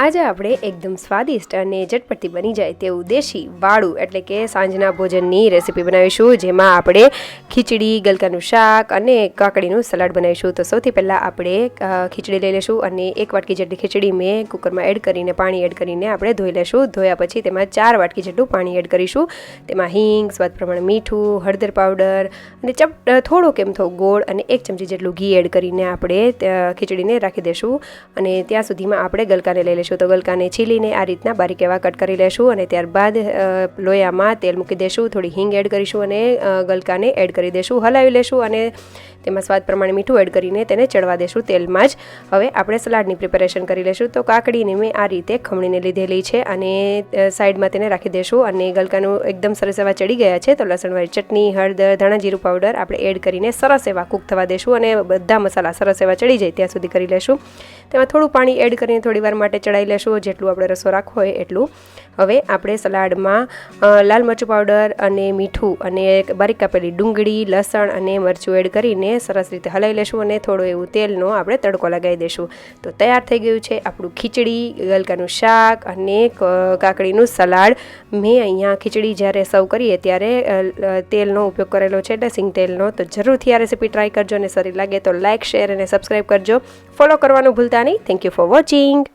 આજે આપણે એકદમ સ્વાદિષ્ટ અને ઝટપટથી બની જાય તેવું દેશી વાળું એટલે કે સાંજના ભોજનની રેસીપી બનાવીશું, જેમાં આપણે ખીચડી, ગલકાનું શાક અને કાકડીનું સલાડ બનાવીશું. તો સૌથી પહેલાં આપણે ખીચડી લઈ લઈશું અને 1 વાટકી જેટલી ખીચડી મેં કુકરમાં એડ કરીને પાણી એડ કરીને આપણે ધોઈ લઈશું. ધોયા પછી તેમાં 4 વાટકી જેટલું પાણી એડ કરીશું. તેમાં હિંગ, સ્વાદ પ્રમાણે મીઠું, હળદર પાવડર અને થોડોક એમથો ગોળ અને 1 ચમચી જેટલું ઘી એડ કરીને આપણે ખીચડીને રાખી દઈશું. અને ત્યાં સુધીમાં આપણે ગલકાને લઈ લઈશું. તો ગલકાને છીલીને આ રીતના બારીક એવા કટ કરી લેશું અને ત્યારબાદ લોયામાં તેલ મૂકી દઈશું. થોડી હિંગ એડ કરીશું અને ગલકાને એડ કરી દઈશું, હલાવી લેશું અને તેમાં સ્વાદ પ્રમાણે મીઠું એડ કરીને તેને ચડવા દેશું તેલમાં જ. હવે આપણે સલાડની પ્રિપેરેશન કરી લેશું. તો કાકડીને મેં આ રીતે ખમણીને લીધેલી છે અને સાઈડમાં તેને રાખી દેશું. અને ગલકાનું એકદમ સરસ એવા ચડી ગયા છે તો લસણવાળી ચટણી, હળદર, ધાણા જીરું પાવડર આપણે એડ કરીને સરસ એવા કૂક થવા દેશું અને બધા મસાલા સરસ એવા ચડી જાય ત્યાં સુધી કરી લેશું. તેમાં થોડું પાણી એડ કરીને થોડી વાર માટે ચડાવી લેશું, જેટલું આપણે રસો રાખવો હોય એટલું. હવે આપણે સલાડમાં લાલ મરચું પાવડર અને મીઠું અને બારીક કાપેલી ડુંગળી, લસણ અને મરચું એડ કરીને સરસ રીતે હલાવી લેશું અને થોડું એવું તેલનો આપણે તડકો લગાવી દઈશું. તો તૈયાર થઈ ગયું છે આપણું ખીચડી, ગલકાનું શાક અને કાકડીનું સલાડ. મેં અહીંયા ખીચડી જ્યારે સર્વ કરીએ ત્યારે તેલનો ઉપયોગ કરેલો છે, એટલે સિંગ તેલનો. તો જરૂરથી આ રેસીપી ટ્રાય કરજો અને સારી લાગે તો લાઇક, શેર અને સબસ્ક્રાઈબ કરજો. ફોલો કરવાનું ભૂલતા નહીં. Thank you for watching.